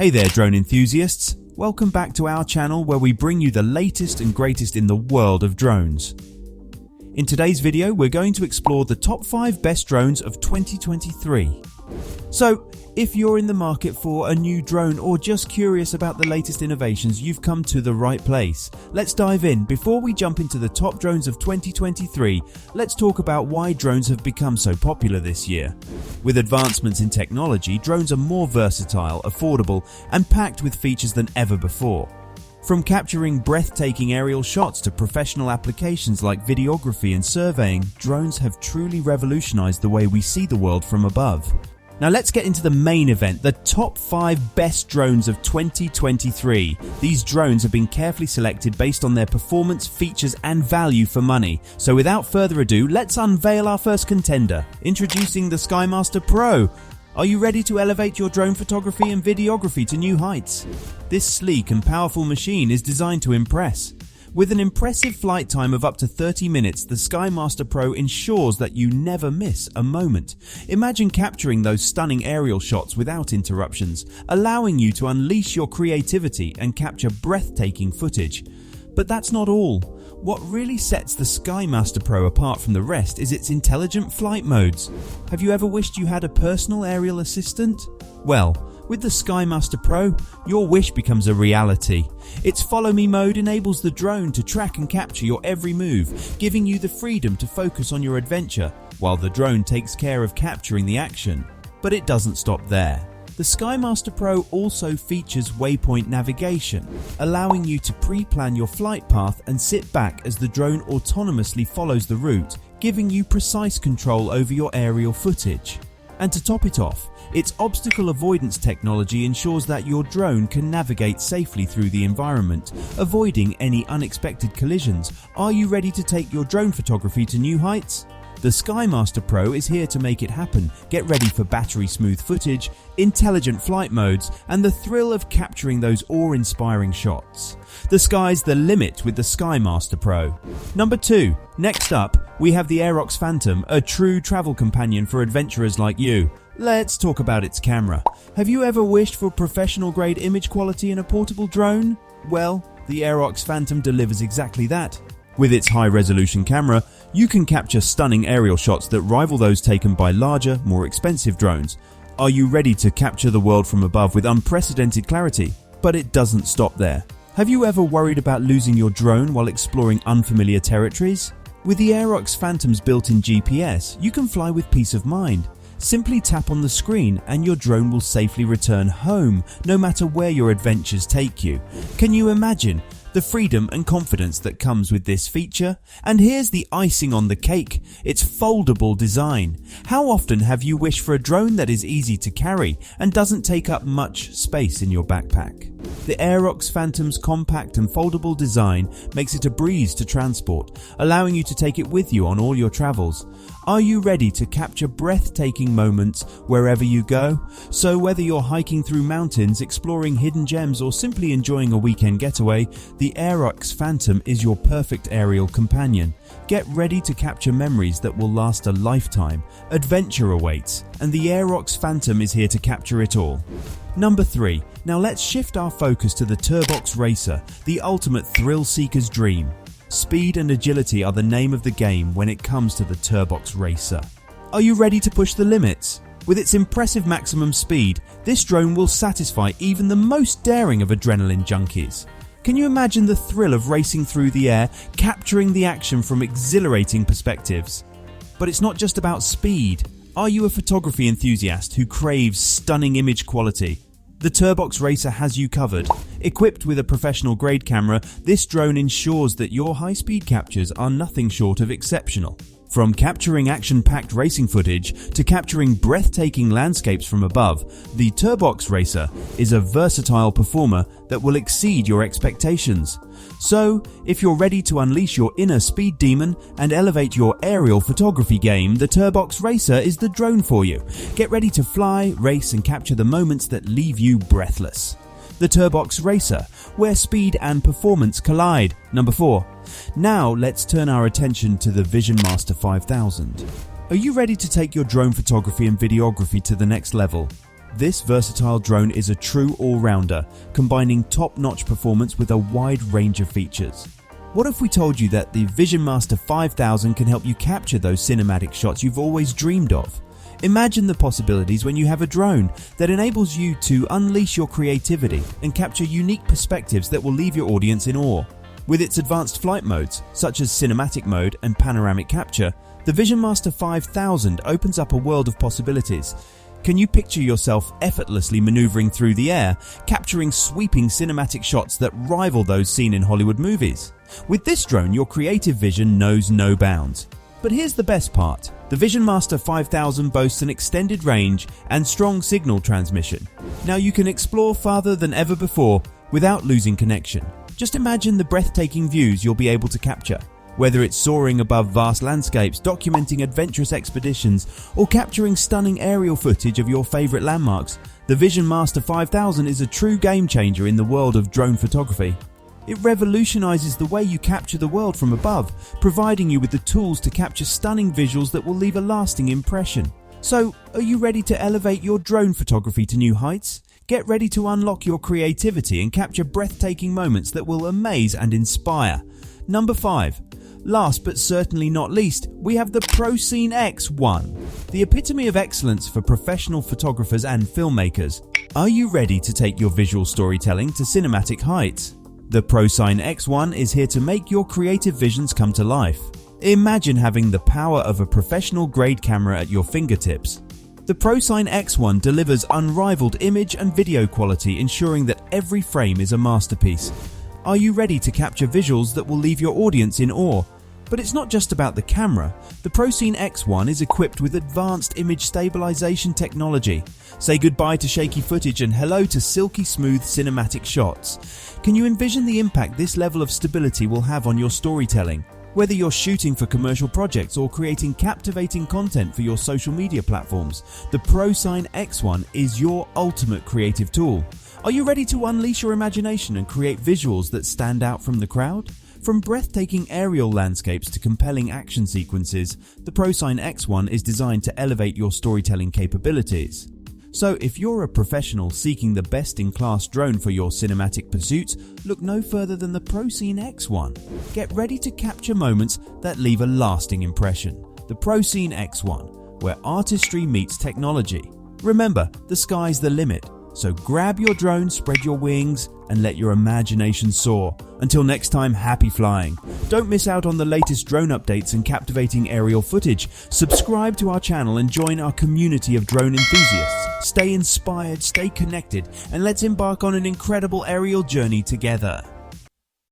Hey there drone enthusiasts, welcome back to our channel where we bring you the latest and greatest in the world of drones. In today's video we're going to explore the top 5 best drones of 2023. So, if you're in the market for a new drone or just curious about the latest innovations, you've come to the right place. Let's dive in. Before we jump into the top drones of 2023, let's talk about why drones have become so popular this year. With advancements in technology, drones are more versatile, affordable, and packed with features than ever before. From capturing breathtaking aerial shots to professional applications like videography and surveying, drones have truly revolutionized the way we see the world from above. Now let's get into the main event, the top 5 best drones of 2023. These drones have been carefully selected based on their performance, features and value for money. So without further ado, let's unveil our first contender. Introducing the SkyMaster Pro. Are you ready to elevate your drone photography and videography to new heights? This sleek and powerful machine is designed to impress. With an impressive flight time of up to 30 minutes, the SkyMaster Pro ensures that you never miss a moment. Imagine capturing those stunning aerial shots without interruptions, allowing you to unleash your creativity and capture breathtaking footage. But that's not all. What really sets the SkyMaster Pro apart from the rest is its intelligent flight modes. Have you ever wished you had a personal aerial assistant? Well, with the SkyMaster Pro, your wish becomes a reality. Its Follow Me mode enables the drone to track and capture your every move, giving you the freedom to focus on your adventure, while the drone takes care of capturing the action. But it doesn't stop there. The SkyMaster Pro also features waypoint navigation, allowing you to pre-plan your flight path and sit back as the drone autonomously follows the route, giving you precise control over your aerial footage. And to top it off, its obstacle avoidance technology ensures that your drone can navigate safely through the environment, avoiding any unexpected collisions. Are you ready to take your drone photography to new heights? The SkyMaster Pro is here to make it happen. Get ready for battery-smooth footage, intelligent flight modes, and the thrill of capturing those awe-inspiring shots. The sky's the limit with the SkyMaster Pro. Number 2. Next up, we have the Aerox Phantom, a true travel companion for adventurers like you. Let's talk about its camera. Have you ever wished for professional-grade image quality in a portable drone? Well, the Aerox Phantom delivers exactly that. With its high-resolution camera, you can capture stunning aerial shots that rival those taken by larger, more expensive drones. Are you ready to capture the world from above with unprecedented clarity? But it doesn't stop there. Have you ever worried about losing your drone while exploring unfamiliar territories? With the Aerox Phantom's built-in GPS, you can fly with peace of mind. Simply tap on the screen and your drone will safely return home, no matter where your adventures take you. Can you imagine the freedom and confidence that comes with this feature? And here's the icing on the cake, its foldable design. How often have you wished for a drone that is easy to carry and doesn't take up much space in your backpack? The Aerox Phantom's compact and foldable design makes it a breeze to transport, allowing you to take it with you on all your travels. Are you ready to capture breathtaking moments wherever you go? So whether you're hiking through mountains, exploring hidden gems, or simply enjoying a weekend getaway, the Aerox Phantom is your perfect aerial companion. Get ready to capture memories that will last a lifetime. Adventure awaits, and the Aerox Phantom is here to capture it all. Number 3. Now let's shift our focus to the Turbox Racer, the ultimate thrill seeker's dream. Speed and agility are the name of the game when it comes to the Turbox Racer. Are you ready to push the limits? With its impressive maximum speed, this drone will satisfy even the most daring of adrenaline junkies. Can you imagine the thrill of racing through the air, capturing the action from exhilarating perspectives? But it's not just about speed. Are you a photography enthusiast who craves stunning image quality? The Turbox Racer has you covered. Equipped with a professional-grade camera, this drone ensures that your high-speed captures are nothing short of exceptional. From capturing action-packed racing footage to capturing breathtaking landscapes from above, the Turbox Racer is a versatile performer that will exceed your expectations. So, if you're ready to unleash your inner speed demon and elevate your aerial photography game, the Turbox Racer is the drone for you. Get ready to fly, race and capture the moments that leave you breathless. The Turbox Racer, where speed and performance collide. Number 4. Now let's turn our attention to the Vision Master 5000. Are you ready to take your drone photography and videography to the next level? This versatile drone is a true all-rounder, combining top-notch performance with a wide range of features. What if we told you that the Vision Master 5000 can help you capture those cinematic shots you've always dreamed of? Imagine the possibilities when you have a drone that enables you to unleash your creativity and capture unique perspectives that will leave your audience in awe. With its advanced flight modes, such as cinematic mode and panoramic capture, the Vision Master 5000 opens up a world of possibilities. Can you picture yourself effortlessly maneuvering through the air, capturing sweeping cinematic shots that rival those seen in Hollywood movies? With this drone, your creative vision knows no bounds. But here's the best part. The Vision Master 5000 boasts an extended range and strong signal transmission. Now you can explore farther than ever before without losing connection. Just imagine the breathtaking views you'll be able to capture. Whether it's soaring above vast landscapes, documenting adventurous expeditions, or capturing stunning aerial footage of your favorite landmarks, the Vision Master 5000 is a true game changer in the world of drone photography. It revolutionizes the way you capture the world from above, providing you with the tools to capture stunning visuals that will leave a lasting impression. So, are you ready to elevate your drone photography to new heights? Get ready to unlock your creativity and capture breathtaking moments that will amaze and inspire. Number 5. Last but certainly not least, we have the ProScene X1, the epitome of excellence for professional photographers and filmmakers. Are you ready to take your visual storytelling to cinematic heights? The ProScene X1 is here to make your creative visions come to life. Imagine having the power of a professional-grade camera at your fingertips. The ProScene X1 delivers unrivaled image and video quality, ensuring that every frame is a masterpiece. Are you ready to capture visuals that will leave your audience in awe? But it's not just about the camera. The ProScene X1 is equipped with advanced image stabilization technology. Say goodbye to shaky footage and hello to silky smooth cinematic shots. Can you envision the impact this level of stability will have on your storytelling? Whether you're shooting for commercial projects or creating captivating content for your social media platforms, the ProScene X1 is your ultimate creative tool. Are you ready to unleash your imagination and create visuals that stand out from the crowd? From breathtaking aerial landscapes to compelling action sequences, the ProScene X1 is designed to elevate your storytelling capabilities. So if you're a professional seeking the best-in-class drone for your cinematic pursuits, look no further than the ProScene X1. Get ready to capture moments that leave a lasting impression. The ProScene X1, where artistry meets technology. Remember, the sky's the limit. So grab your drone, spread your wings, and let your imagination soar. Until next time, happy flying. Don't miss out on the latest drone updates and captivating aerial footage. Subscribe to our channel and join our community of drone enthusiasts. Stay inspired, stay connected, and let's embark on an incredible aerial journey together.